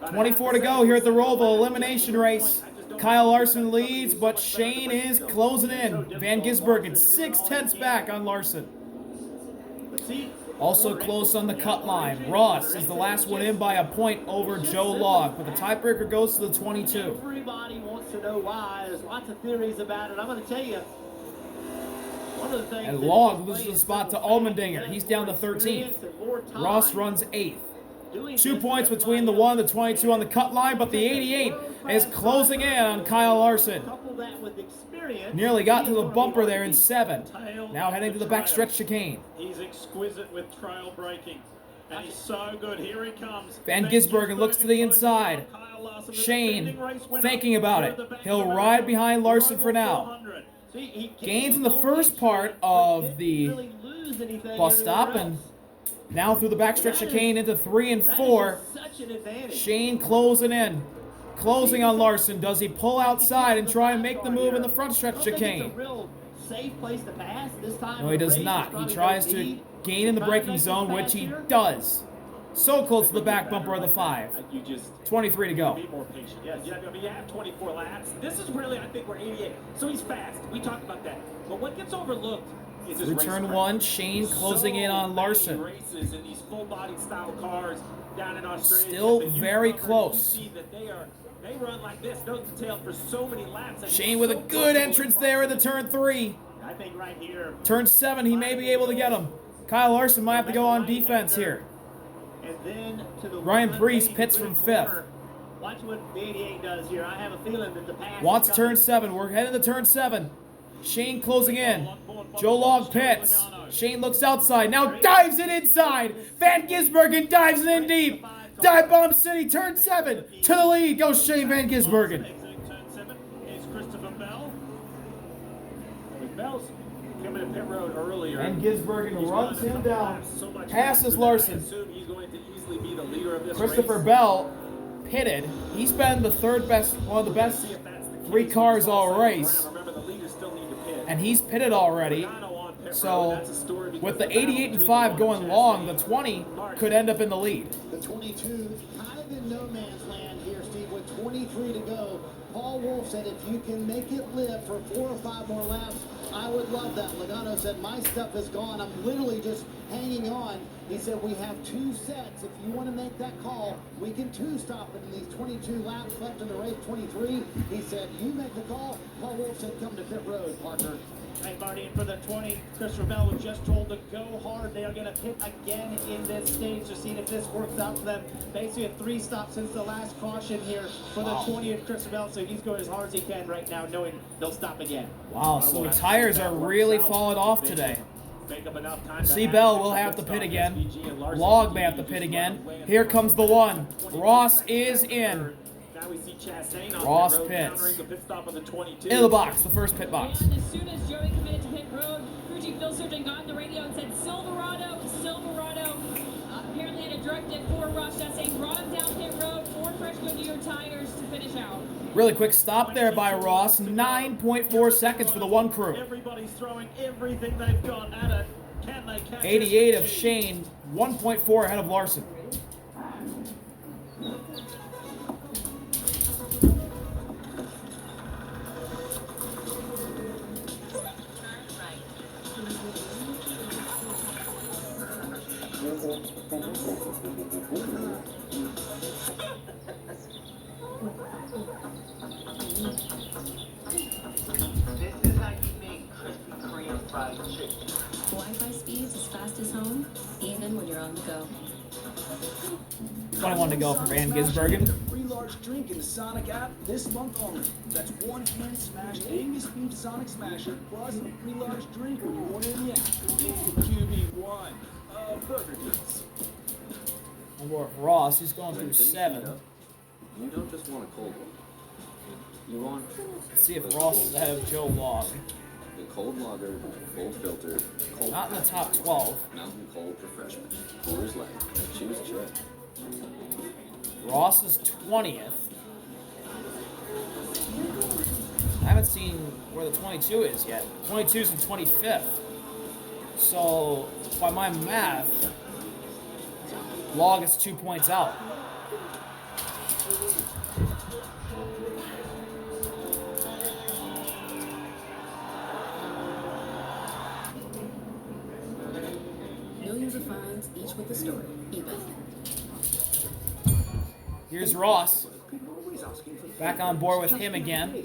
24 to go here at the Roval elimination race. Kyle Larson leads, but Shane is closing in. Van Gisbergen 6/10 back on Larson. Also close on the cut line. Ross is the last one in by a point over Joe Log, but the tiebreaker goes to the 22. Everybody wants to know why. There's lots of theories about it. I'm going to tell you. One of the things. And Log loses the spot to Allmendinger. He's down to 13th. Ross runs 8th. 2 points between the 1 and the 22 on the cut line, but the 88 is closing in on Kyle Larson. Nearly got to the bumper there in 7. Now heading to the backstretch chicane. He's exquisite with trail braking. And he's so good. Here he comes. Van Gisbergen looks to the inside. Shane thinking about it. He'll ride behind Larson for now. Gains in the first part of the bus stop, and now through the backstretch chicane into 3 and 4. Shane closing in. Closing on Larson. Does he pull outside and try and make the move in the front stretch chicane? No, he does not. He tries to gain in the braking zone, which he does. So close to the back bumper of the 5. 23 to go. Be more patient. Yeah, I mean, you have 24 laps. This is really, I think, we're 88. So he's fast. We talked about that. But what gets overlooked is his race turn rate. 1, Shane closing in on Larson. Races in these full-body style cars down in Australia. Still very close. You see that they run like this, nose to tail for so many laps. Shane with a good entrance there in the turn 3. I think right here. Turn 7, he may be able to get him. Kyle Larson might have to go on defense here. And then to the Ryan Priest pits from 5th. Watch what the 88 does here. I have a feeling that the pass Wants to turn 7. We're heading to turn 7. Shane closing in. Joe Log pits. Shane looks outside. Now dives it inside. Van Gisbergen dives it in deep. Dive bomb city. Turn 7. To the lead goes Shane Van Gisbergen. Turn 7 is Christopher Bell. Bell's coming to pit road earlier. Van Gisbergen runs him down. Passes Larson. Christopher Bell pitted. He's been the third best, one of the best 3 cars all race. And he's pitted already. So with the 88 and 5 going long, the 20 could end up in the lead. The 22 kind of in no man's land here, Steve, with 23 to go. Paul Wolf said if you can make it live for 4 or 5 more laps, I would love that. Logano said, my stuff is gone. I'm literally just hanging on. He said, we have 2 sets. If you want to make that call, we can 2-stop it in these 22 laps left in the race, 23. He said, you make the call. Paul Wolf said, come to pit road, partner. Hey, Marty, and for the 20, Christopher Bell was just told to go hard. They are going to pit again in this stage to see if this works out for them. Basically a 3 stops since the last caution here for the 20 of Christopher Bell, so he's going as hard as he can right now, knowing they'll stop again. Wow, so the tires are really falling off today. See, Bell will have to pit again. Log may have to pit again. Here comes the 1. Ross is in. Ross pits. In the box, the first pit box. And as soon as Joey committed to pit road, crew chief Phil Surgeon got on the radio and said, Silverado. Apparently had a directive for Ross Chastain, brought him down pit road, 4 fresh Goodyear tires to finish out. Really quick stop there by Ross. 9.4 seconds for the 1 crew. Everybody's throwing everything they've got at it. Can they catch 88 of Shane, 1.4 ahead of Larson. This is how you make crispy Korean fried chicken. Wi-Fi speeds as fast as home, even when you're on the go. 21 to go for Van Gisbergen. Free large drink in the Sonic app this month only. That's 1 hand smashed Angus beef Sonic Smasher plus a free large drink when you order in the app. It's the QB1 of Burger Kings. And we're at Ross. He's going through 7. You don't just want a cold one. You want. Let's see if Ross is ahead of Joe Log. The cold lager, full filter, cold. Not in the top 12. Mountain Cold Refreshment. Coors Light. Choose Chip. Ross is 20th. I haven't seen where the 22 is yet. 22 is in 25th. So, by my math, Log is 2 points out. Millions of finds, each with a story. eBay. Here's Ross. Back on board with him again.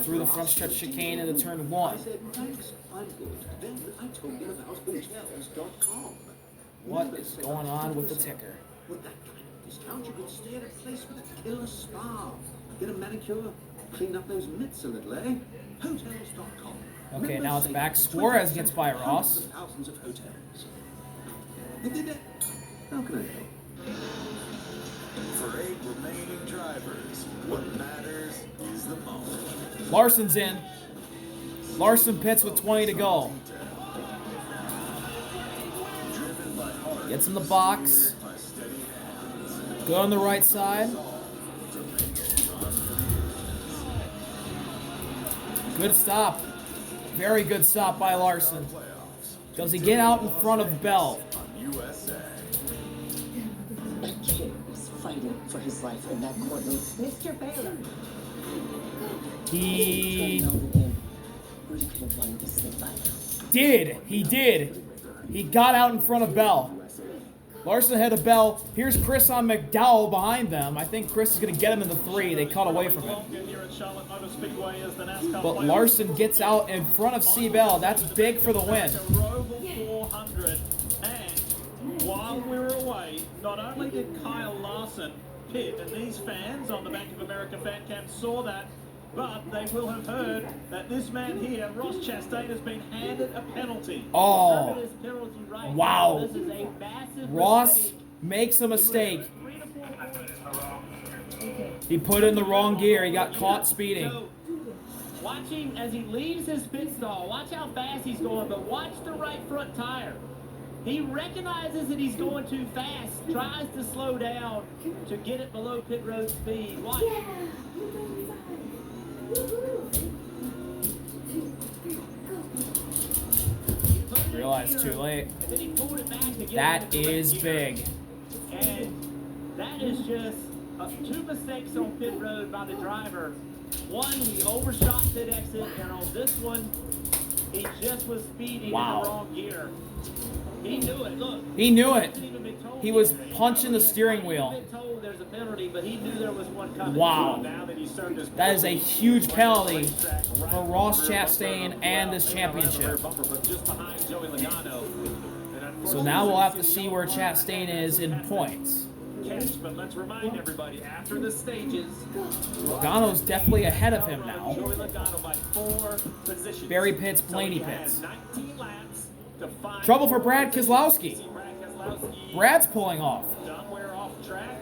Through the front stretch chicane into turn 1. What is going on with the ticker? With that kind of discount, you could stay at a place with a killer spa. Get a manicure, clean up those mitts a little, eh? Hotels.com. Okay, now it's back. Suarez gets by Ross. Thousands of hotels. How can I help? For 8 remaining drivers, what matters is the moment. Larson's in. Larson pits with 20 to go. Gets in the box. Good on the right side. Good stop. Very good stop by Larson. Does he get out in front of Bell? That kid was fighting for his life in that courtroom. Mr. Baylor. He did. He did. He got out in front of Bell. Larson ahead of Bell. Here's Chris on McDowell behind them. I think Chris is going to get him in the 3. They cut away from him. But Larson gets out in front of C. Bell. That's big for the win. Roval 400. And while we were away, not only did Kyle Larson pit, and these fans on the Bank of America fan cam saw that, but they will have heard that this man here, Ross Chastain, has been handed a penalty. Oh, Right wow. This is a massive Ross mistake. makes a mistake. He put in the wrong gear. He got caught speeding. So, watching as he leaves his pit stall, watch how fast he's going, but watch the right front tire. He recognizes that he's going too fast, tries to slow down to get it below pit road speed. Watch. Realized too late. That is big. And that is just 2 mistakes on pit road by the driver. One, he overshot pit exit, and on this one, he just was speeding in the wrong gear. He knew it. Look. He knew it. He was punching the steering wheel. There's a penalty, but he knew there was one coming. Wow. That is a huge penalty for Ross Chastain and this championship. So now we'll have to see where Chastain is in points. But let's remind everybody, after the stages, Logano's definitely ahead of him now. Joey Logano by 4 positions. Barry Pitts, Blaney Pitts. 19 laps to find Trouble for Brad Keselowski. Brad's pulling off. Somewhere off track.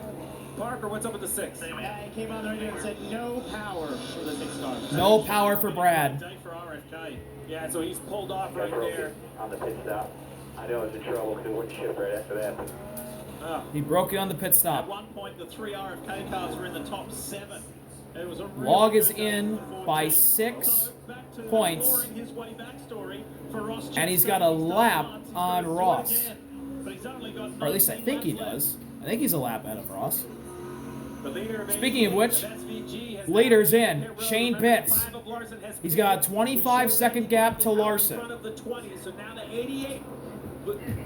Parker, what's up with the 6? He came on the radio and said no power for the 6 car. No power for Brad. Day for RFK. Yeah, so he's pulled off right there. On the pit stop. I know I was in trouble because it wouldn't shift right after that. He broke it on the pit At stop. one point, the 3 RFK cars were in the top 7. It was a real Log is good in for by 14. 6 So, back to points. boring his way backstory for Ross And he's Chastain. got a He's done lap once, he's on gonna do it Ross. again. But he's only got Or at least I 19 think he laps does. I think he's a lap ahead of Ross. left. The leader of Speaking of which, SVG has leader's now in. hit road. Shane Remember, Pitts. 5 of Larson has He's pitted. got a 25-second gap to In Larson. front of the 20, so now the 88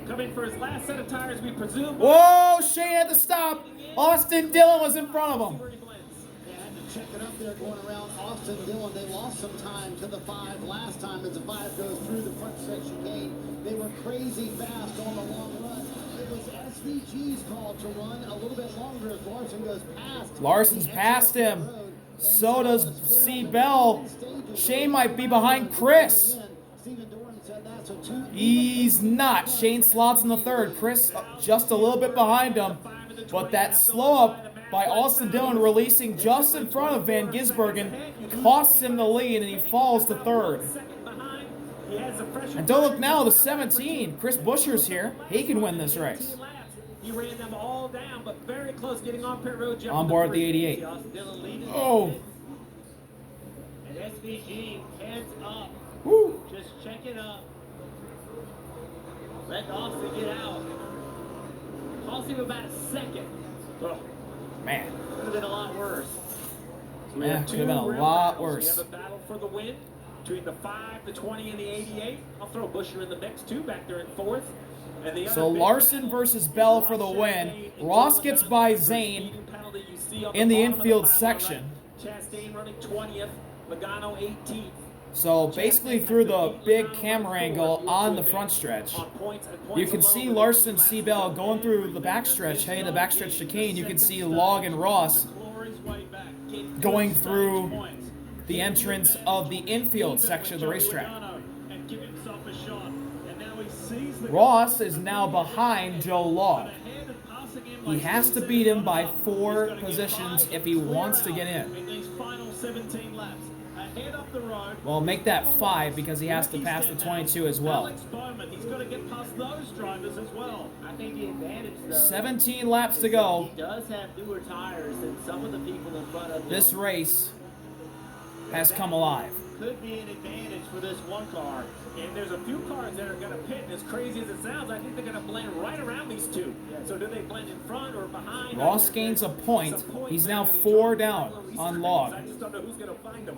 coming for his last set of tires, we presume. Whoa, Shane had to stop. Austin Dillon was in front of him. They had to check it up there going around Austin Dillon. They lost some time to the 5 last time as the 5 goes through the front stretch chicane. They were crazy fast on the long run. It was SVG's call to run a little bit longer as Larson goes past. Larson's past him. So does C. Bell. Shane might be behind Chris. He's not. Shane slots in the 3rd. Chris just a little bit behind him. But that slow up by Austin Dillon releasing just in front of Van Gisbergen costs him the lead and he falls to 3rd. And don't look now, the 17. Chris Buescher's here. He can win this race. He ran them all down, but very close getting on pit road. On board the 88. Oh. And SVG heads up. Woo. Just check it up. Let Austin get out. Cost him about a second. Man. Could have been a lot worse. So we Yeah, have could have been a two real lot battles. worse. We have a battle for the win between the 5, the 20, and the 88. I'll throw Busher in the mix too, back there in 4th. And the So other big Larson battle versus is Bell Ross for the win. Chastain and Ross Dylan gets Johnson by for a Zane speeding penalty you see on in the bottom of infield pile on the section. right. Chastain running 20th, Logano 18th. So basically through the big camera angle on the front stretch, you can see Larson, see Bell going through the backstretch, heading the backstretch chicane. You can see Log and Ross going through the entrance of the infield section of the racetrack. Ross is now behind Joe Log. He has to beat him by 4 positions if he wants to get in. Well, make that 5 because he has to pass the 22 as well. He's got to get past those drivers as well. I think the advantage, though, 17 laps to go. he does have newer tires than some of the people in front of him. This race has come alive. Could be an advantage for this one car. And there's a few cars that are going to pit, and as crazy as it sounds, I think they're going to blend right around these two. So do they blend in front or behind? Ross gains a point. He's now 4 down on Log. I just don't know who's going to find them.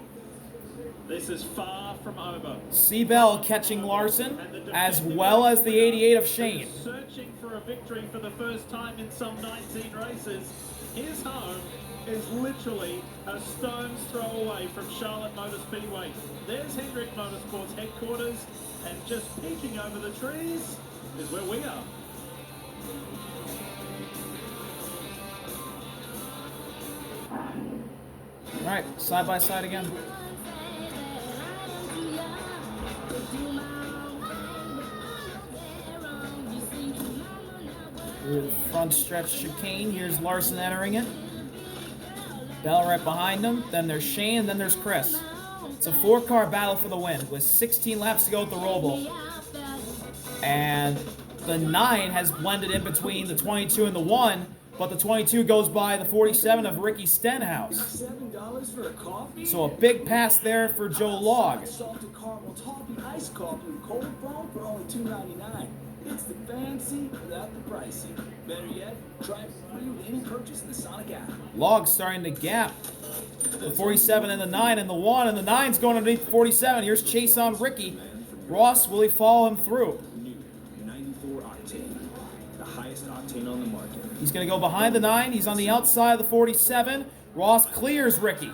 This is far from over. Bell catching Larson, as well as the 88 of Shane. Searching for a victory for the first time in some 19 races. His home is literally a stone's throw away from Charlotte Motor Speedway. There's Hendrick Motorsports headquarters, and just peeking over the trees is where we are. All right, side by side again. Through the front stretch chicane, here's Larson entering it. Bell right behind him, then there's Shane, then there's Chris. It's a 4-car battle for the win with 16 laps to go at the Roval. And the 9 has blended in between the 22 and the 1, but the 22 goes by the 47 of Ricky Stenhouse. $7 for a coffee? So a big pass there for Joe Log. Salted caramel toffee iced coffee with cold foam for only $2.99. It's the fancy without the pricey. Better yet, try it for free with any purchase in the Sonic app. Log starting to gap. The 47 and the 9 and the 1, and the 9's going underneath the 47. Here's Chase on Ricky. Ross, will he follow him through? New 94 octane, the highest octane on the market. He's going to go behind the 9. He's on the outside of the 47. Ross clears Ricky.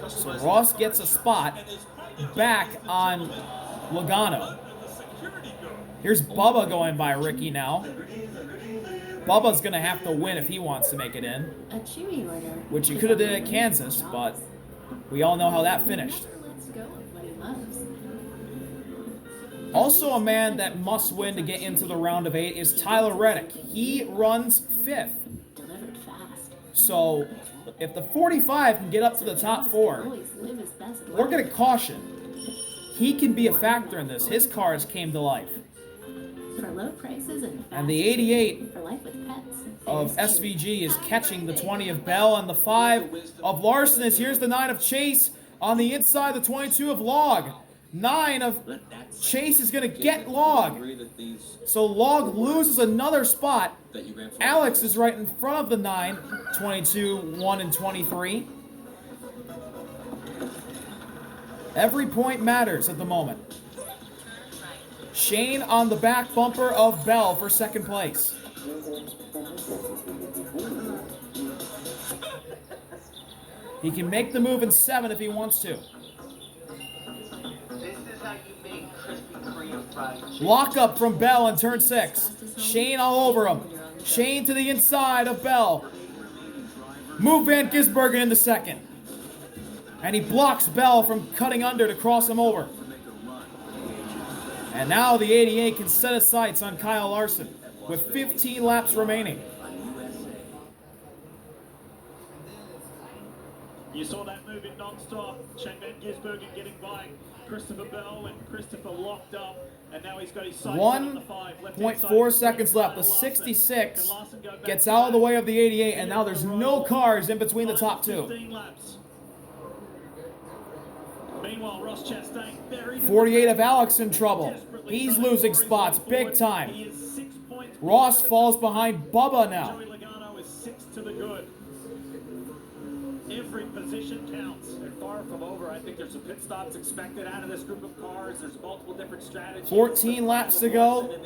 So Ross gets a spot back on Logano. Here's Bubba going by Ricky now. Bubba's going to have to win if he wants to make it in, A Chewy order. which he could have did at Kansas, but we all know how that finished. Let's go with what he loves. Also a man that must win to get into the round of 8 is Tyler Reddick. He runs 5th. Delivered fast. So if the 45 can get up to the top 4, Always live his best we're life. going to caution. He can be a factor in this. His cars came to life. For low prices and And the 88 for life with pets. of SVG is catching the 20 of Bell, and the 5 of Larson is here's the 9 of Chase on the inside, the 22 of Log. 9 of Chase is going to get Log. So Log loses another spot. Alex is right in front of the 9, 22, 1, and 23. Every point matters at the moment. Shane on the back bumper of Bell for second place. He can make the move in 7 if he wants to. Lock up from Bell in turn 6. Shane all over him. Shane to the inside of Bell. Move Van Gisbergen into second. And he blocks Bell from cutting under to cross him over. And now the 88 can set his sights on Kyle Larson with 15 laps remaining. You saw that move in non-stop. Shane Van Gisbergen getting by Christopher Bell, and Christopher locked up. And now he's got his sights on the 5. 1.4 seconds left. The 66 gets out of the way of the 88, and now there's no cars in between the top 2. Meanwhile, Ross Chastain buried 48 of Alex in trouble. He's losing spots big time. He is 6 points Ross falls behind Bubba now. Joey Logano is 6 to the good. Every position counts. They're far from over. I think there's some pit stops expected out of this group of cars. There's multiple different strategies. 14 laps to go.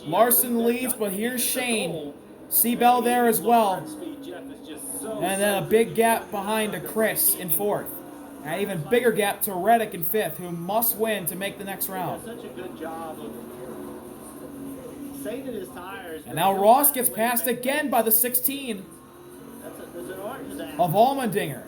Larson leads, but here's Shane. Seabell there as well. And then a big gap behind to Chris in 4th. And even bigger gap to Reddick in 5th, who must win to make the next round. Such a good job of saving his tires. And now Ross gets passed again by the 16 There's an art to that. of Allmendinger.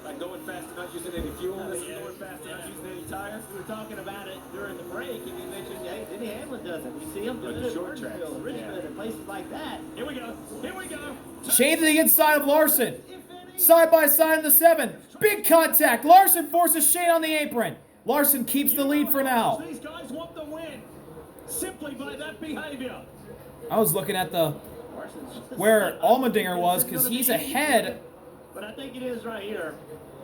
Like going fast and not using any fuel. This is going fast and not using any tires. We were talking about it during the break, and you mentioned, hey, Denny Hamlin does it. We see him doing the it short at tracks. Richmond, and places like that. Here we go. Here we go. Shane to the inside of Larson. Side by side in the 7. Big contact. Larson forces Shane on the apron. Larson keeps the lead for now. These guys want the win simply by that behavior. I was looking at the where Allmendinger was because he's ahead. But I think it is right here.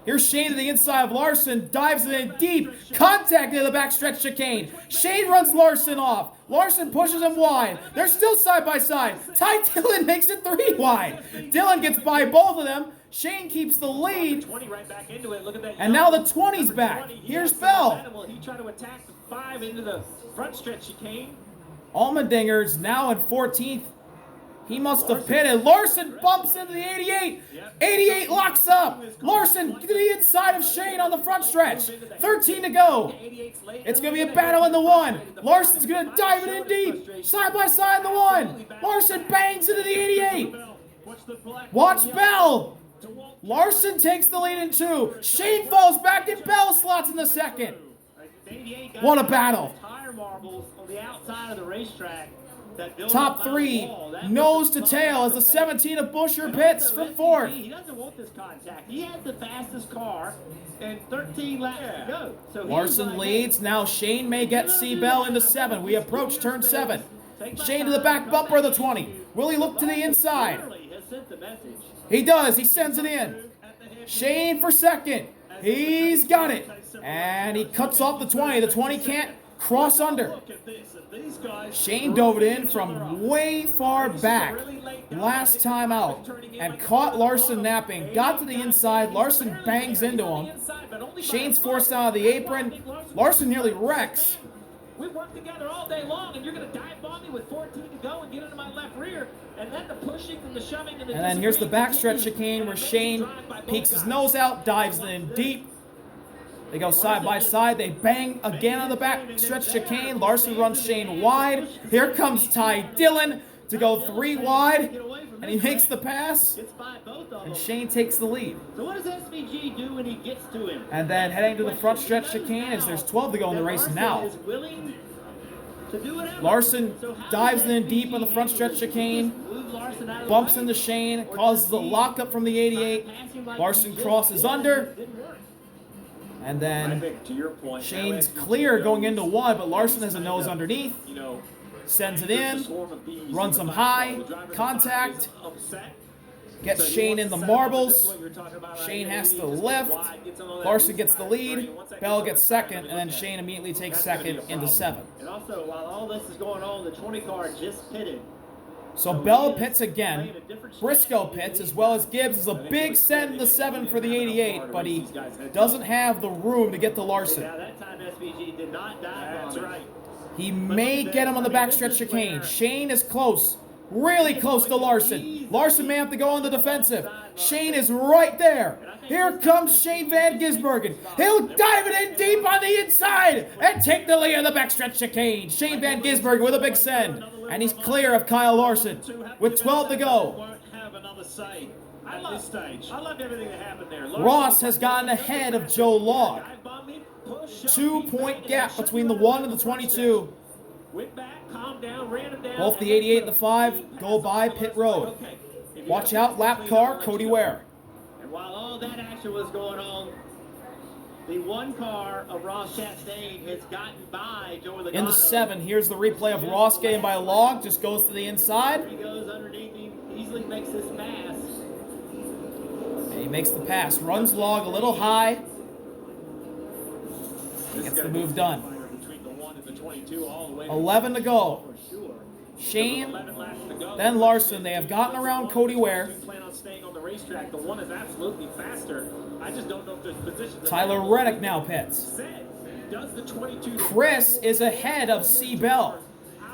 Here's Shane to the inside of Larson. Dives it in deep. Contact near the backstretch chicane. Shane runs Larson off. Larson pushes him wide. They're still side by side. Ty Dillon makes it 3 wide. Dillon gets by both of them. Shane keeps the lead. 20 right back into it. Look at that. And now the 20's back. Here's Bell. He tried to attack the 5 into the front stretch chicane. Allmendinger's now in 14th. He must have pitted. Larson bumps into the 88. 88 locks up. Larson to the inside of Shane on the front stretch. 13 to go. It's going to be a battle in the 1. Larson's going to dive it in deep. Side by side in the 1. Larson bangs into the 88. Watch Bell. Larson takes the lead in 2. Shane falls back and Bell slots in the 2nd. What a battle. Tire marbles on the outside of the racetrack. Top 3, nose to tail as the 17 of Busher pits from 4th. He doesn't want this contact. He has the fastest car and 13 laps to go. So Larson leads. Now Shane may get Seabell into 7. We approach turn 7. Shane to the back bumper of the 20. Will he look to the inside? He does. He sends it in. Shane for 2nd. He's got it. And he cuts off the 20. The 20 can't cross under. Shane dove it in from way far back last time out and caught Larson napping. Got to the inside. Larson bangs into him. Shane's forced out of the apron. Larson nearly wrecks. We worked together all day long, and you're going to dive bomb me with 14 to go and get into my left rear, and then the pushing and the shoving and the. And then here's the backstretch chicane where Shane peeks his nose out, dives in deep. They go side by side. They bang again on the backstretch chicane. Larson runs Shane wide. Here comes Ty Dillon to go 3 wide, and he makes the pass. And Shane takes the lead. So what does SVG do when he gets to him? And then heading to the front stretch chicane as there's 12 to go in the race now. Larson dives in deep on the front stretch chicane, bumps into Shane, causes a lockup from the 88. Larson crosses under. And then Shane's clear going into 1, but Larson has a nose underneath. Sends it in, runs him high, contact, gets Shane in the marbles. Shane has to lift. Larson gets the lead. Bell gets 2nd, and then Shane immediately takes 2nd into 7. And also, while all this is going on, the 20 car just pitted. So Bell pits again. Briscoe pits, as well as Gibbs. Is a big send in the 7 for the 88, but he doesn't have the room to get to Larson. Now that time SVG did not dive on him. He may get him on the backstretch chicane. Shane is close. Really close to Larson. Larson may have to go on the defensive. Shane is right there. Here comes Shane Van Gisbergen. He'll dive it in deep on the inside and take the lead on the backstretch chicane. Shane Van Gisbergen with a big send. And he's clear of Kyle Larson with 12 to go. Won't have another say at this stage. I loved everything that happened there. Ross has gotten ahead of Joe Log. 2-point gap between the 1 and the 22. Went back, calmed down, ran him down. Both the 88 and the 5 go by pit road. Watch out, lap car, Cody Ware. And while all that action was going on, the 1 car of Ross Chastain has gotten by Joey Logano. In the 7, here's the replay of Ross getting by Log. Just goes to the inside. He goes underneath him, easily makes this pass. And he makes the pass. Runs Log a little high. He gets the move done. 11 to go. Shane, 11 laps to go. then Larson. They have gotten around Cody Ware. Plan on staying on the racetrack. The one is absolutely faster. I just don't know if there's positions. Tyler Reddick now pits. Said, does the 22 Chris is ahead of C. Bell.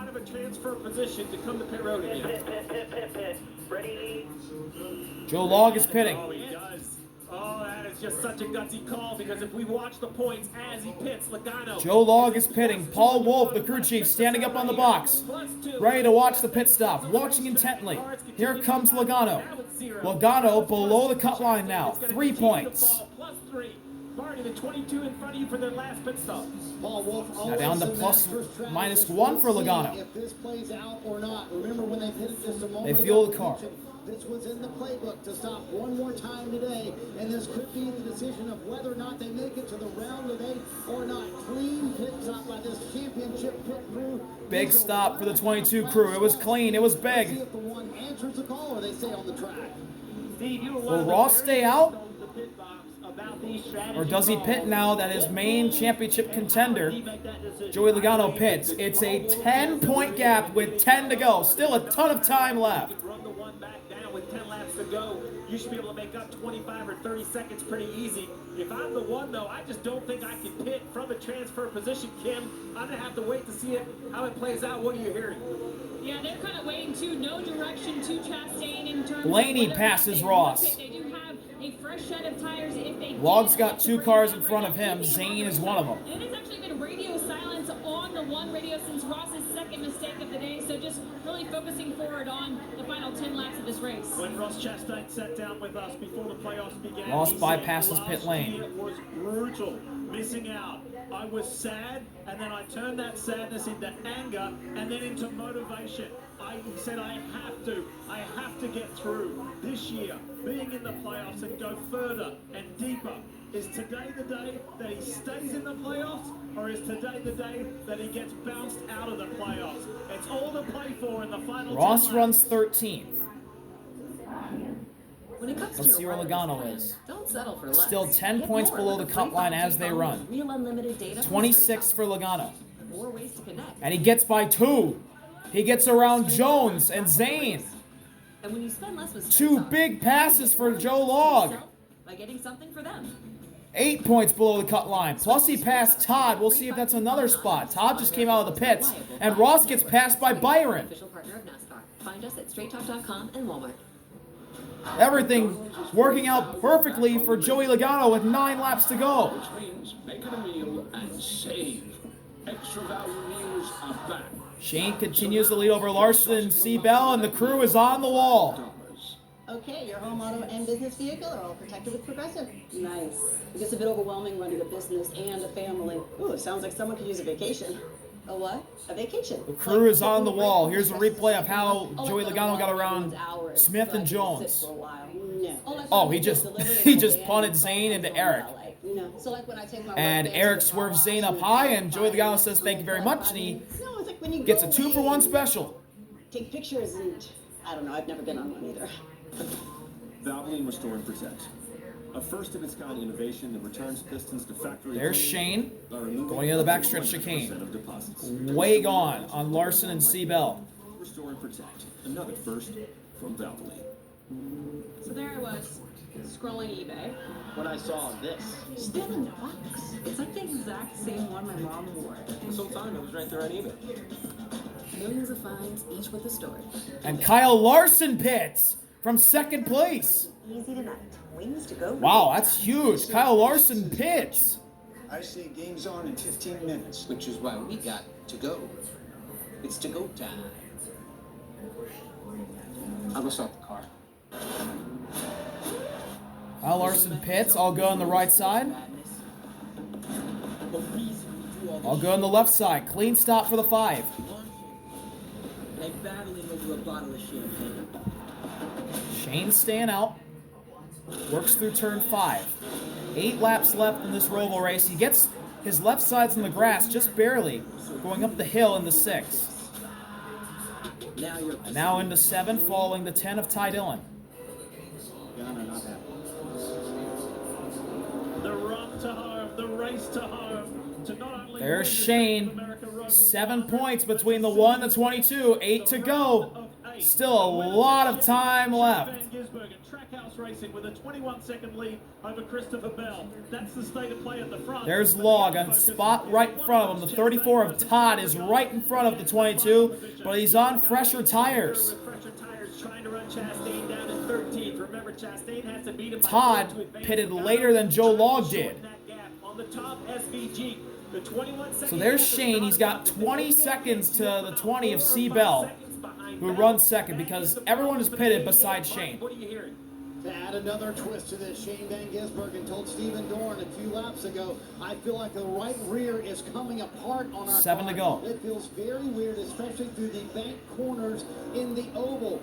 out of a transfer position to come to pit road again? Pit. Ready? Joe Log is pitting. Oh, he does. Oh, that is just such a gutsy call because if we watch the points as he pits, Logano. Joe Log is pitting. Paul Wolf, the crew chief, standing up on the box, ready to watch the pit stop, watching intently. Here comes Logano. Logano below the cut line now. 3 points. Plus 3. Marty, the 22 in front of you for their last pit stop. Paul Wolf Now down to plus -1 for Logano. If this plays out or not. Remember when they did it just a moment They fuel ago, the car. This was in the playbook to stop one more time today, and this could be the decision of whether or not they make it to the round of 8 or not. Clean pit stop by this championship pit crew. Big stop for the 22 crew. It was clean. It was See big. if the one answers the call or they stay on the track. Steve, you were one Will of the Ross very stay out? first on the pit box about these strategy Or does he pit calls. now that his main championship contender, He make that decision. Joey Logano, pits? It's a 10-point gap with 10 to go. Still a ton of time left. You can run the one back down with 10 laps to go. You should be able to make up 25 or 30 seconds pretty easy. If I'm the one, though, I just don't think I can pit from a transfer position, Kim. I'm going to have to wait to see how it plays out. What are you hearing? Yeah, they're kind of waiting too. No direction to Chastain in terms Blaney of whether or not passes they Ross. will pit. They do have a fresh set of tires if they Log's did got have to 2 bring cars it in down front right of now. him. Keeping Zane on is the one of them. And it has actually been radio silence on the one radio since Ross's second mistake of the day. So just really focusing forward on the final 10 laps of this race. When Ross Chastain sat down with us before the playoffs began, Ross he bypasses said, pit lane. Last year was brutal, missing out. I was sad, and then I turned that sadness into anger, and then into motivation. He said, I have to get through this year, being in the playoffs and go further and deeper. Is today the day that he stays in the playoffs, or is today the day that he gets bounced out of the playoffs? It's all to play for in the final. Ross 10 runs laps. 13th. When it comes Let's to see your where wireless Logano plan, is. Don't settle for less. Still 10 Get points more below with the a cut free line 5G as they phone run. with Real unlimited data from 26 Straight for Logano. Talk. More ways to connect. And he gets by 2. He gets around Jones and Zane. And when you spend less with Straight 2 Talk, big passes for Joe Log. by getting something for them. 8 points below the cut line. Plus he passed Todd. We'll see if that's another spot. Todd just came out of the pits. And Ross gets passed by Byron. Official partner of NASCAR. Find us at straighttalk.com and Walmart. Everything working out perfectly for Joey Logano with 9 laps to go. Which means make it a meal and save. Extra value meals are back. Shane continues to lead over Larson and C. Bell, and the crew is on the wall. Okay, your home, auto, and business vehicle are all protected with Progressive. Nice. It gets a bit overwhelming running a business and a family. Ooh, it sounds like someone could use a vacation. A what? A vacation. The crew is on the wall. Here's a replay of how Joey Logano got around Smith and Jones. Oh, he just punted Zane into Eric. So like when I take my And Eric swerves Zane up high, and Joey Logano says thank you very much, and he gets a 2-for-1 special. Take pictures and I don't know, I've never been on one either. Valvoline Restore and Protect. A first-of-its-kind innovation that returns pistons to factory. There's Shane going into the backstretch chicane. Of deposits. Way gone on Larson and C. Bell. Restore and Protect. Another first from Valvoline. So there I was, scrolling eBay. When I saw this. Still in the box. It's like the exact same one my mom wore. This whole time it was right there on eBay. Millions of finds, each with a story. And Kyle Larson pits from 2nd place. Easy tonight. Wings to go. Wow, that's huge. Kyle Larson pits. I say game's on in 15 minutes. Which is why we got to go. It's to go time. I'll go start the car. Kyle Larson pits. All go on the right side. All go on the left side. Clean stop for the 5. Like battling over a bottle of champagne. Shane staying out. Works through turn 5. 8 laps left in this Roval race. He gets his left side's in the grass just barely, going up the hill into 6. And now into 7, following the 10 of Ty Dillon. The run to home, the race to home. To not only There's Shane 7 points between the 1 and the 22. 8 to go. Still a lot of time left. Trackhouse Racing with a 21-second lead over Christopher Bell. That's the state of play at the front. There's Log on spot right in front of him. The 34 of Todd is right in front of the 22, but he's on fresher tires. Trying to run Chastain down in 13th. Remember, Chastain has to beat him. Todd pitted later than Joe Log did. On the top, SVG. The 21 so there's Shane. He's got 20 seconds to the 20 of C. Bell, who runs second because everyone is pitted besides Shane. What are you hearing? To add another twist to this, Shane Van Gisbergen told Steven Dorn a few laps ago, I feel like the right rear is coming apart on our 7 car. to go. It feels very weird, especially through the bank corners in the oval.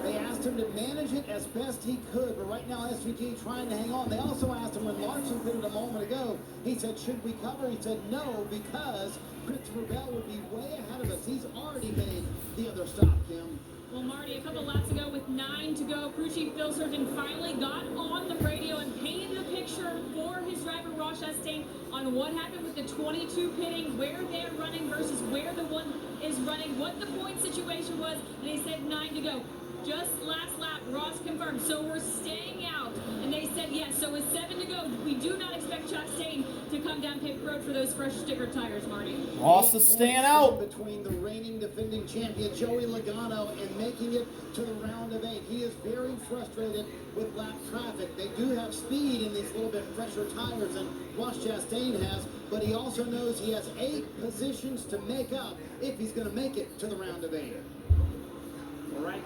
They asked him to manage it as best he could, but right now SVG trying to hang on. They also asked him when Larson pitted a moment ago, he said, should we cover? He said no, because Christopher Bell would be way ahead of us. He's already made the other stop, Kim. Well, Marty, a couple laps ago with 9 to go, crew chief Phil Surgeon finally got on the radio and painted a picture for his driver Ross Chastain on what happened with the 22 pitting, where they're running versus where the 1 is running, what the point situation was, and he said 9 to go. Just last lap, Ross confirmed. So we're staying out. And they said yes. So with 7 to go, we do not expect Chastain to come down pit road for those fresh sticker tires, Marty. Ross is staying out. Between the reigning defending champion, Joey Logano, and making it to the round of 8. He is very frustrated with lap traffic. They do have speed in these little bit fresher tires than Ross Chastain has, but he also knows he has 8 positions to make up if he's going to make it to the round of 8.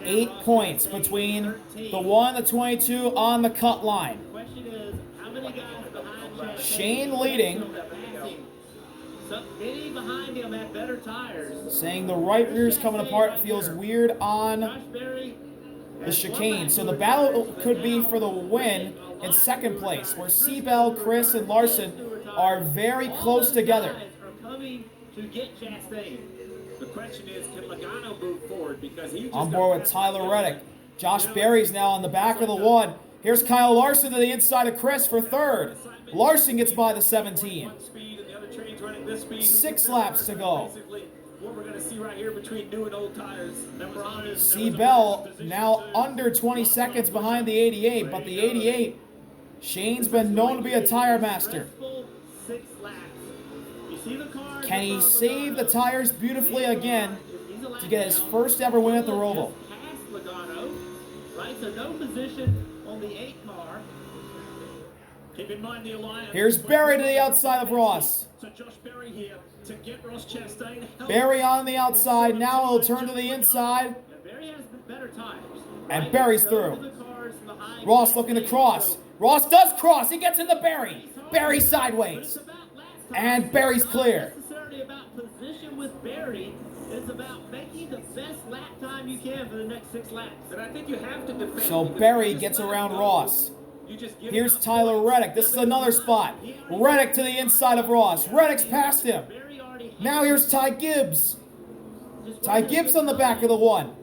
8 points between the 1 and the 22 on the cut line. Question is, how many guys behind Chastain? Shane leading. Many behind him have better tires. Saying the right rear is coming apart feels weird on the chicane. So the battle could be for the win in second place, where Seabell, Chris, and Larson are very close together. Are coming to get Chastain. The question is, can Logano move forward? Because he just on board with Tyler Reddick. Josh Berry's now on the back of the 1. Here's Kyle Larson to the inside of Chris for 3rd. Larson gets by the 17. 6 laps to go. What we're going to see right here between new and old tires. Seabell now under 20 seconds behind the 88, but the 88, Shane's been known to be a tire master. 6 laps. You see the car? Can he save the tires beautifully again to get his first ever win at the Roval? Past Logano, right? So no position on the 8 car. Keep in mind the alliance. Here's Berry to the outside of Ross. So Josh Berry here to get Ross Chastain. Berry on the outside. Now he'll turn to the inside. Berry has better tires. And Berry's through. Ross looking to cross. Ross does cross. He gets into Berry. Berry sideways. And Berry's clear. It's not necessarily about position with Berry. It's about making the best lap time you can for the next 6 laps. And I think you have to defend. So Berry gets around Ross. Here's Tyler Reddick. This is another spot. Reddick to the inside of Ross. Reddick's past him. Now here's Ty Gibbs. Ty Gibbs on the back of the 1.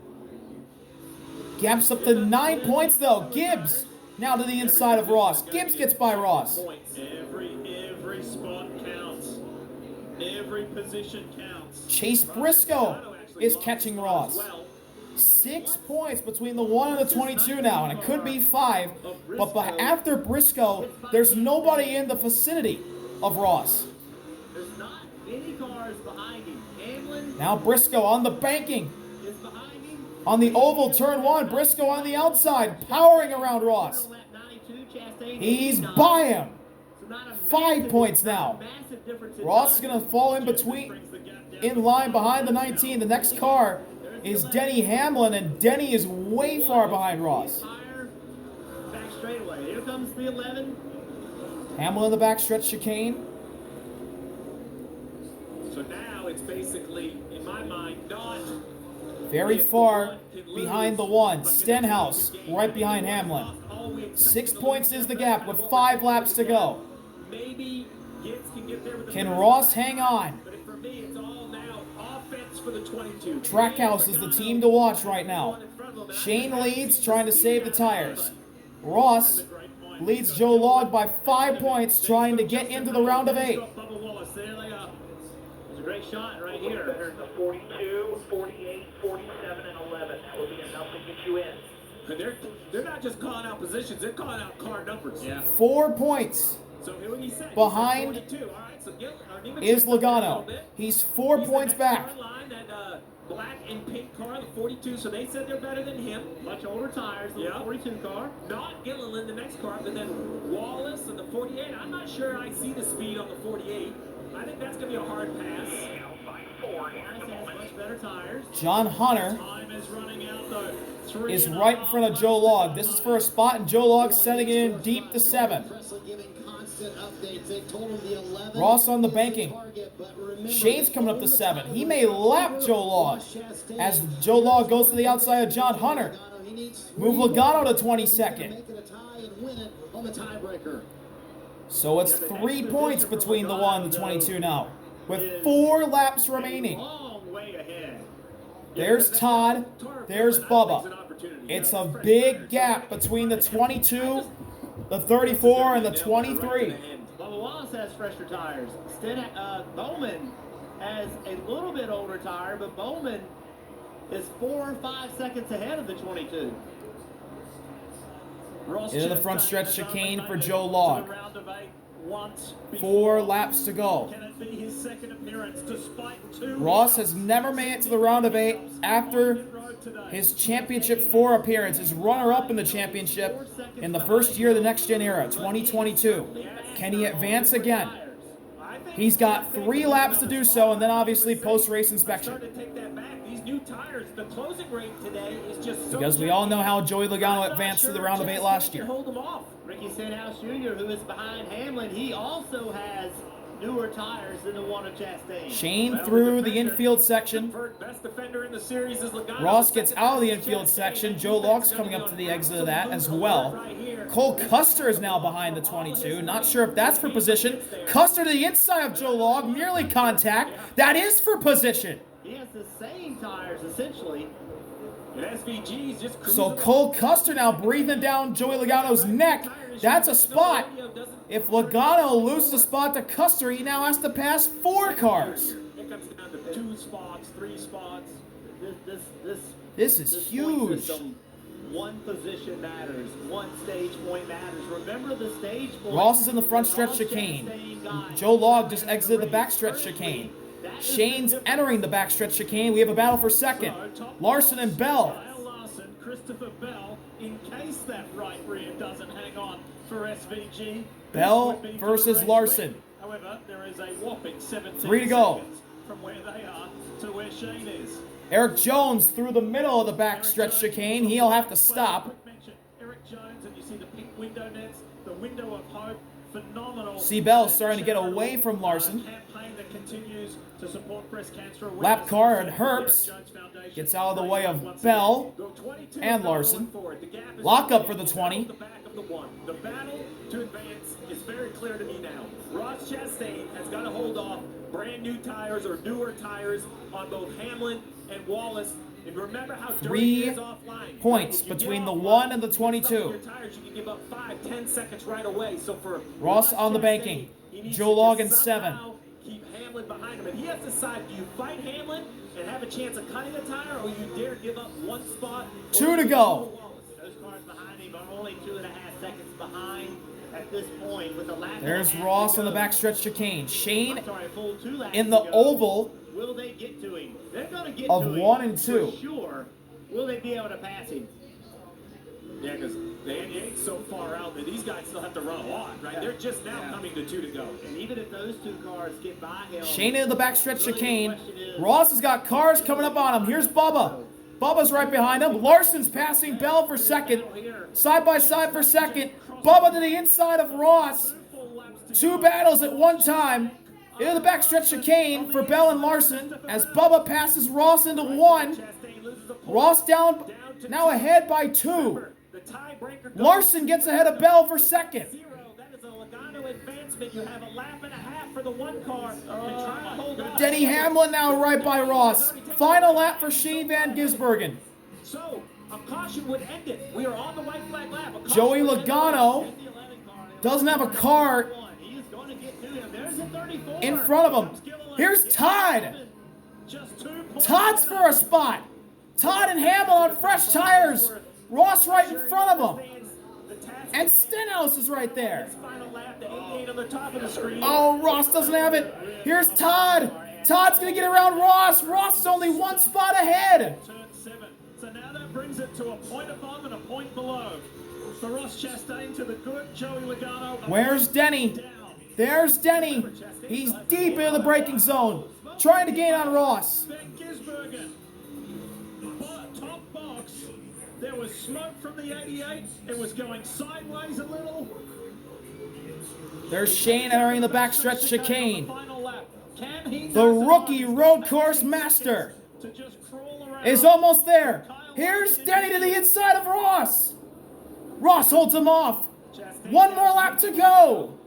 Gaps up to 9 points though. Gibbs now to the inside of Ross. Gibbs gets by Ross. Every spot counts. Every position counts. Chase Briscoe is catching Ross. 6 points between the 1 and the 22 now, and it could be 5. But after Briscoe, there's nobody in the vicinity of Ross. There's not many cars behind him. Hamlin now Briscoe on the banking. is behind him. On the oval, turn 1, Briscoe on the outside, powering around Ross. He's by him. 5 points now. Ross is going to fall in line behind the 19. The next car is Denny Hamlin, and Denny is way far behind Ross. Back straightaway. Here comes the 11. Hamlin in the backstretch chicane. So now it's basically, in my mind, not very far behind the 1. Stenhouse right behind Hamlin. 6 points is the gap with 5 laps to go. Maybe Gibbs can get there with the can Ross hang on? But for me, it's all now offense for the 22. Trackhouse is the team to watch right now. Shane leads, trying to save the tires. Ross leads Joe Log by 5 points, trying to get into the round of 8. great shot right here. There's a 42, 48, 47, and 11. That will be enough to get you in. They're not just calling out positions, they're calling out car numbers. Yeah. 4 points. So here what he said. Behind He said 42. All right, so is Logano. He's 4 points back. Line, that black and pink car, the 42, so they said they're better than him. Much older tires than the 42 car. Not Gilliland, the next car, but then Wallace and the 48. I'm not sure I see the speed on the 48. I think that's going to be a hard pass. Much better tires. John Hunter Time is running out, though. is right in front of Joe Log. This is for a spot, and Joe Log sending it in deep to 7. Ross on the banking. Shane's coming up to 7. He may lap Joe Log as Joe Log goes to the outside of John Hunter. Move Logano to 22nd. So it's 3 points between the 1 and the 22 now, with 4 laps remaining. There's Todd. There's Bubba. It's a big gap between the 22, the 34, and the 23. Bubba Wallace has fresher tires. Bowman has a little bit older tire, but Bowman is 4 or 5 seconds ahead of the 22. Into the front stretch chicane for Joe Log. 4 laps to go. Ross has never made it to the round of 8 after his championship 4 appearance, his runner-up in the championship in the first year of the Next Gen era, 2022. Can he advance again? He's got 3 laps to do so, and then obviously post-race inspection. Because we all know how Joey Logano advanced to the round of 8 last year. Ricky Stenhouse Jr., who is behind Hamlin, he also has newer tires than the one of Chastain. Shane through the infield section. Ross gets out of the infield section. Joe Log's coming up to the exit of that as well. Cole Custer is now behind the 22. Not sure if that's for position. Custer to the inside of Joe Log. Merely contact. That is for position. He has the same tires, essentially. SVG just so Cole Custer now breathing down Joey Logano's neck. That's a spot. If Logano loses a spot to Custer, he now has to pass 4 cars. It comes down to 2 spots, 3 spots. This is huge. One position matters. One stage point matters. Remember the stage point. Ross is in the front stretch chicane. Joe Log just exited the back stretch chicane. Shane's entering the backstretch chicane. We have a battle for second. Larson and Bell. Larson, Christopher Bell, in case that right rear doesn't hang on for SVG. Bell versus Larson. However, there is a whopping 17 3 to go. seconds from where they are to where Shane is. Eric Jones through the middle of the backstretch chicane. He'll have to stop. Eric Jones, and you see the pink window nets, the window of hope. Phenomenal. See Bell starting to get away from Larson. Lap car and Herbst gets out of the way of Bell and Larson. Lock up for the 20. The battle to advance is very clear to me now. Ross Chastain has got to hold off brand new tires or newer tires on both Hamlin and Wallace. And remember how 3 points between the 1 and the 22. You can give up 5-10 seconds right away. So for Ross on the banking. Joe Log in 7. Keep Hamlin behind him. And he has to decide, do you fight Hamlin and have a chance of cutting a tire, or you dare give up 1 spot? 2 to go. Those cars behind him are only 2.5 seconds behind at this point with the lap. There's Ross on the backstretch chicane. Shane in the oval. Will they get to him? They're going to get of to him 1 and 2. For sure. Will they be able to pass him? Yeah, because Danny ain't so far out that these guys still have to run a lot, right? Yeah. They're just now coming to 2 to go. And even if those 2 cars get by him... Shane into the backstretch chicane. Ross has got cars coming up on him. Here's Bubba. Bubba's right behind him. Larson's passing Bell for second. Side by side for second. Bubba to the inside of Ross. 2 battles at one time. Into the backstretch chicane for Bell and Larson as Bubba passes Ross into 1. Ross down, now ahead by 2. Larson gets ahead of Bell for second. That is a Logano advancement. You have a lap and a half for the 1 car. Denny Hamlin now right by Ross. Final lap for Shane Van Gisbergen. So, a caution would end it. We are on the white flag lap. Joey Logano doesn't have a car in front of him. Here's Todd. Just 2 points. Todd's for a spot. Todd and Hamill on fresh tires. Ross right in front of him. And Stenhouse is right there. Final lap, the 88 on the top of the screen. Oh, Ross doesn't have it. Here's Todd. Todd's going to get around Ross. Ross is only 1 spot ahead. Turn 7. So now that brings it to a point above and a point below. For Ross Chastain to the good Joey Logano. Where's Denny? There's Denny. He's deep into the braking zone. Trying to gain on Ross. Van Gisbergen. Top box. There was smoke from the 88. It was going sideways a little. There's Shane entering the backstretch chicane. Final lap. Can he The rookie road course master to just crawl around? is almost there. Here's Denny to the inside of Ross. Ross holds him off. 1 more lap to go.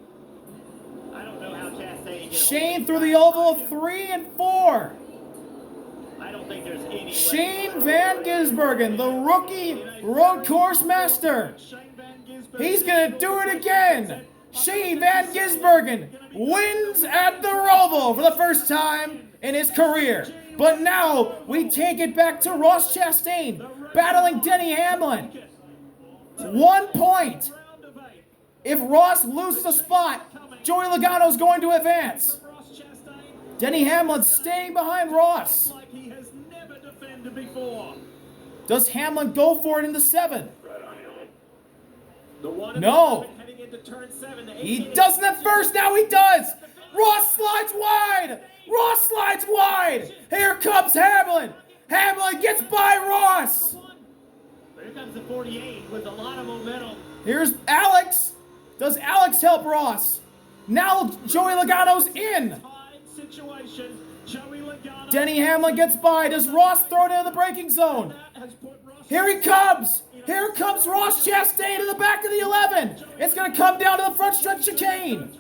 I don't know how Chastain Shane through the oval of 3 and 4. I don't think there's any Shane Van Gisbergen, the rookie road course master. He's going to do it again. Shane Van Gisbergen wins at the Roval for the first time in his career. But now we take it back to Ross Chastain battling Denny Hamlin. 1 point. If Ross loses a spot, Joey Logano's going to advance. Denny Hamlin staying behind Ross. Like he has never defended before. Does Hamlin go for it in the 7? The one in No. the 7 heading into turn 7. The He 88 doesn't at first, now he does. Ross slides wide. Ross slides wide. Here comes Hamlin. Hamlin gets by Ross. Here comes the 48 with a lot of momentum. Here's Alex. Does Alex help Ross? Now Joey Logano's in. situation. Joey Logano. Denny Hamlin gets by. Does Ross throw it into the braking zone? Here he comes. Here comes Ross Chastain to the back of the 11. It's going to come down to the front stretch chicane.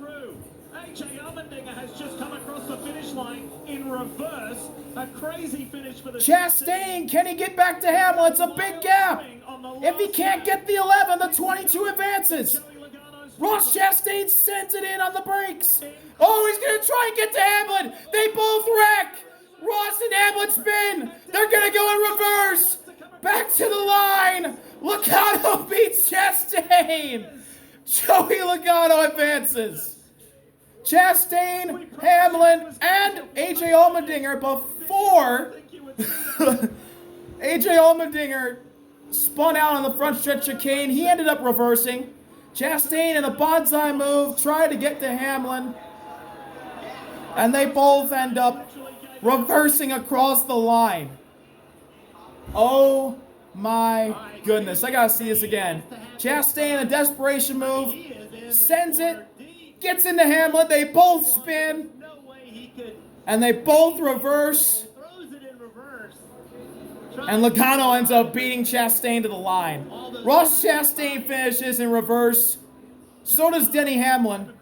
AJ Allmendinger has just come across the finish line in reverse. A crazy finish for the Chastain, can he get back to Hamlin? It's a big gap. If he can't get the 11, the 22 advances. Ross Chastain sends it in on the brakes. Oh, he's going to try and get to Hamlin. They both wreck. Ross and Hamlin spin. They're going to go in reverse. Back to the line. Logano beats Chastain. Joey Logano advances. Chastain, Hamlin, and AJ Allmendinger before AJ Allmendinger spun out on the front stretch chicane. He ended up reversing. Chastain in a bonsai move tried to get to Hamlin. And they both end up reversing across the line. Oh my goodness. I gotta see this again. Chastain, a desperation move, sends it, gets into Hamlin. They both spin. And they both reverse. And Logano ends up beating Chastain to the line. Ross Chastain finishes in reverse. So does Denny Hamlin.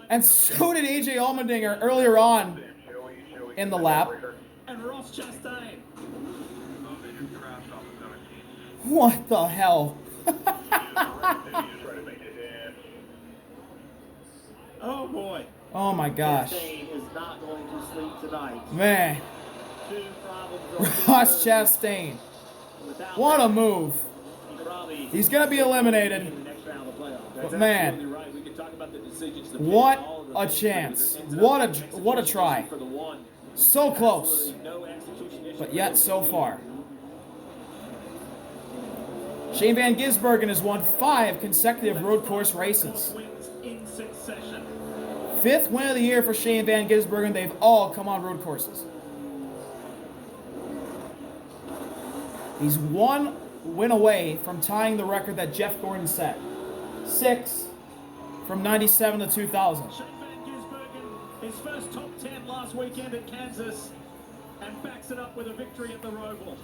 And so did AJ Allmendinger earlier on in the lap. And Ross Chastain. What the hell? Oh boy. Oh my gosh. Chastain is not going to sleep tonight. Man. Two problems. Ross Chastain. What a move. He's going to be eliminated. But man, what a chance. What a try. So close. But yet so far. Shane Van Gisbergen has won 5 consecutive road course races. 5th win of the year for Shane Van Gisbergen. They've all come on road courses. He's 1 win away from tying the record that Jeff Gordon set. 6 from 97 to 2000. Shane Van Gisbergen, his first top 10 last weekend at Kansas, and backs it up with a victory at the Roval.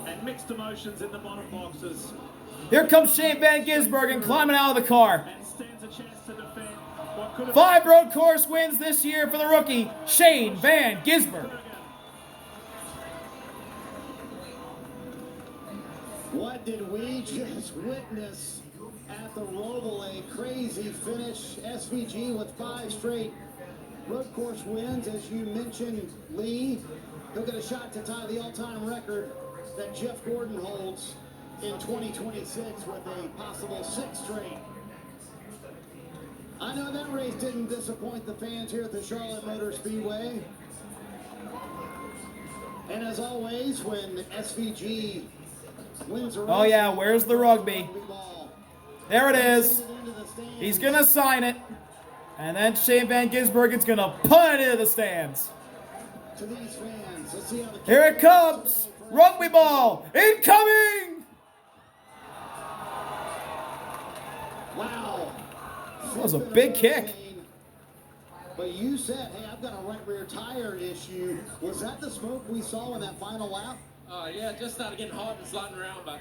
And mixed emotions in the bottom boxes. Here comes Shane Van Gisbergen climbing out of the car. And stands a chance to defend what could have 5 road course wins this year for the rookie, Shane Van Gisbergen. What did we just witness? at the Roval. A crazy finish. SVG with 5 straight road course wins. As you mentioned, Lee, he'll get a shot to tie the all-time record that Jeff Gordon holds in 2026 with a possible 6 straight. I know that race didn't disappoint the fans here at the Charlotte Motor Speedway. And as always, when SVG wins a race... Oh yeah, where's the rugby? There it is. He's going to sign it. And then Shane Van Gisbergen's going to punt it into the stands. To these fans, let's see how the Here it comes. Rugby ball incoming. Wow. That was a big kick. But you said, hey, I've got a right rear tire issue. Was that the smoke we saw in that final lap? Yeah, it just started getting hot and sliding around, but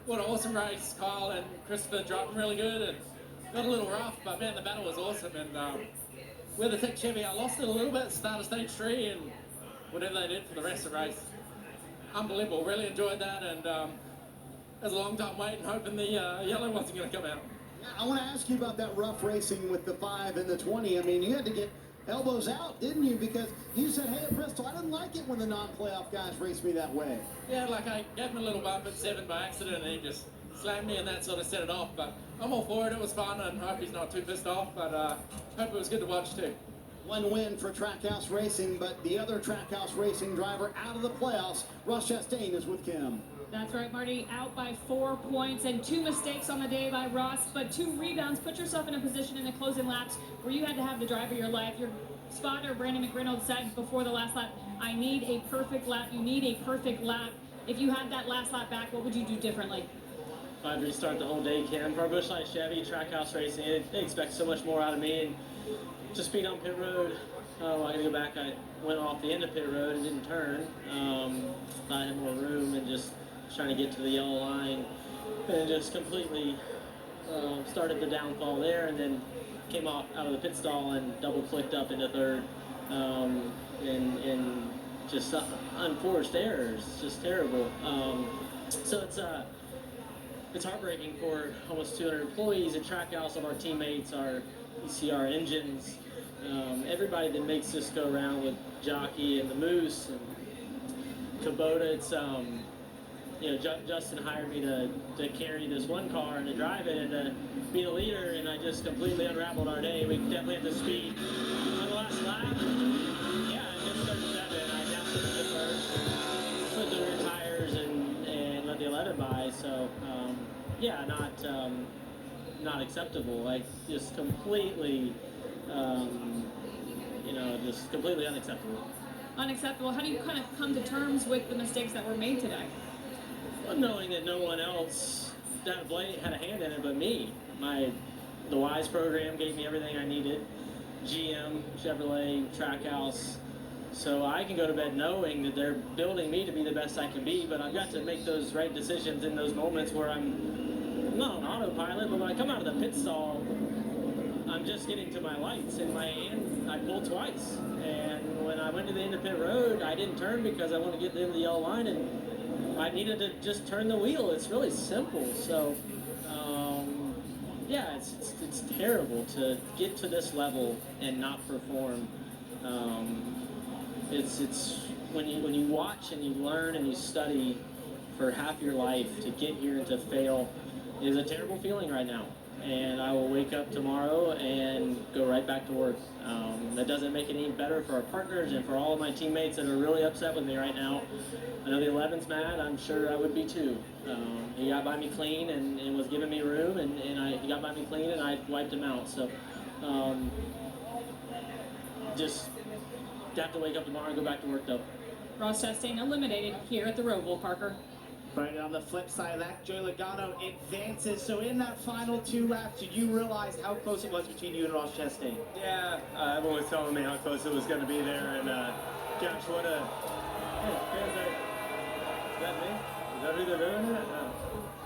what an awesome race. Kyle and Christopher dropped really good and got a little rough, but man, the battle was awesome. And with the thick Chevy, I lost it a little bit at the start of stage 3 and whatever they did for the rest of the race. Unbelievable, really enjoyed that, and it was a long time waiting, hoping the yellow wasn't going to come out. Yeah, I want to ask you about that rough racing with the 5 and the 20. I mean, you had to get elbows out, didn't you? Because you said, hey, at Bristol, I didn't like it when the non-playoff guys raced me that way. Yeah, like I gave him a little bump at 7 by accident, and he just slammed me, and that sort of set it off. But I'm all for it. It was fun, and I hope he's not too pissed off. But hope it was good to watch too. One win for Trackhouse Racing, but the other Trackhouse Racing driver out of the playoffs, Ross Chastain, is with Kim. That's right, Marty. Out by 4 points and 2 mistakes on the day by Ross, but 2 rebounds. Put yourself in a position in the closing laps where you had to have the drive of your life. Your spotter, Brandon McReynolds, said before the last lap, I need a perfect lap. You need a perfect lap. If you had that last lap back, what would you do differently? I'd restart the whole day, Kim. For a Busch Light Chevy, Trackhouse Racing, they expect so much more out of me. And just being on pit road, I got to go back. I went off the end of pit road and didn't turn. I had more room and just trying to get to the yellow line, and just completely started the downfall there, and then came off out of the pit stall and double clicked up into third, and just unforced errors, just terrible. So it's heartbreaking for almost 200 employees at Trackhouse, of our teammates, our ECR engines, everybody that makes this go around with Jockey and the Moose and Kubota. It's you know, Justin hired me to carry this one car and to drive it and to be the leader, and I just completely unraveled our day. We definitely had the speed on the last lap. Yeah, I just started 7. I down to first, put the rear tires and let the 11 by. So yeah, not acceptable. Like just completely, you know, just completely unacceptable. Unacceptable. How do you kind of come to terms with the mistakes that were made today? Knowing that no one else had a hand in it but me. The WISE program gave me everything I needed. GM, Chevrolet, Trackhouse. So I can go to bed knowing that they're building me to be the best I can be, but I've got to make those right decisions in those moments where I'm not on autopilot, but when I come out of the pit stall, I'm just getting to my lights in my hand. I pulled twice. And when I went to the end of pit road, I didn't turn because I wanted to get to the end of the yellow line, and I needed to just turn the wheel. It's really simple. So, yeah, it's terrible to get to this level and not perform. It's when you watch and you learn and you study for half your life to get here and to fail is a terrible feeling right now. And I will wake up tomorrow and go right back to work. That doesn't make it any better for our partners and for all of my teammates that are really upset with me right now. I know the 11's mad. I'm sure I would be too. He got by me clean and was giving me room, and he got by me clean, and I wiped him out. So just have to wake up tomorrow and go back to work, though. Ross Chastain eliminated here at the Roval, Parker. Right on the flip side of that, Joey Logano advances. So in that final 2 laps, did you realize how close it was between you and Ross Chastain? Yeah, everyone was telling me how close it was going to be there, and gosh, what a... Hey, is that me? Is that who they're doing it?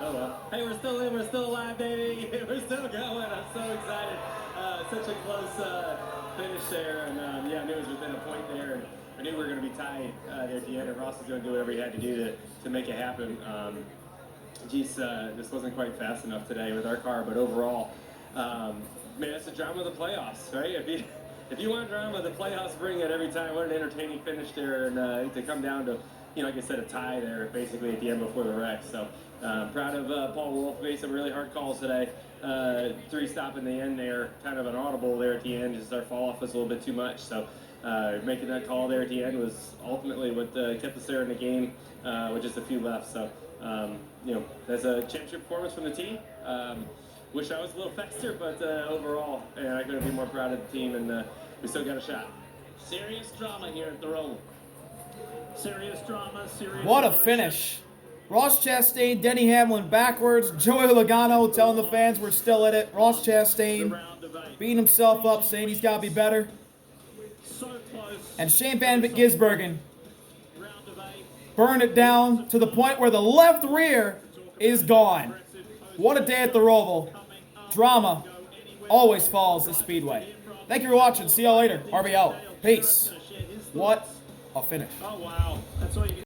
Oh well. Hey, we're still alive, baby. We're still going. I'm so excited. Such a close finish there, and yeah, I knew it was within a point there. I knew we were going to be tied there at the end, and Ross was going to do whatever he had to do to make it happen. geez, this wasn't quite fast enough today with our car. But overall, man, it's the drama of the playoffs, right? If you want drama, the playoffs bring it every time. What an entertaining finish there, and to come down to, like I said, a tie there basically at the end before the wreck. So proud of Paul Wolf. Made some really hard calls today. 3-stop in the end there, kind of an audible there at the end, just our fall off was a little bit too much. So making that call there at the end was ultimately what kept us there in the game with just a few left. So that's a championship performance from the team. Wish I was a little faster, but overall, I couldn't be more proud of the team, and we still got a shot. Serious drama here at the Roval. Serious drama, serious. What a finish. Ross Chastain, Denny Hamlin backwards. Joey Logano telling the fans we're still in it. Ross Chastain beating himself up, saying he's got to be better. So close. And Shane Van Gisbergen burned it down to the point where the left rear is gone. What a day at the Roval. Drama always follows the Speedway. Thank you for watching. See y'all later. RB out. Peace. What a finish. Oh, wow. That's all you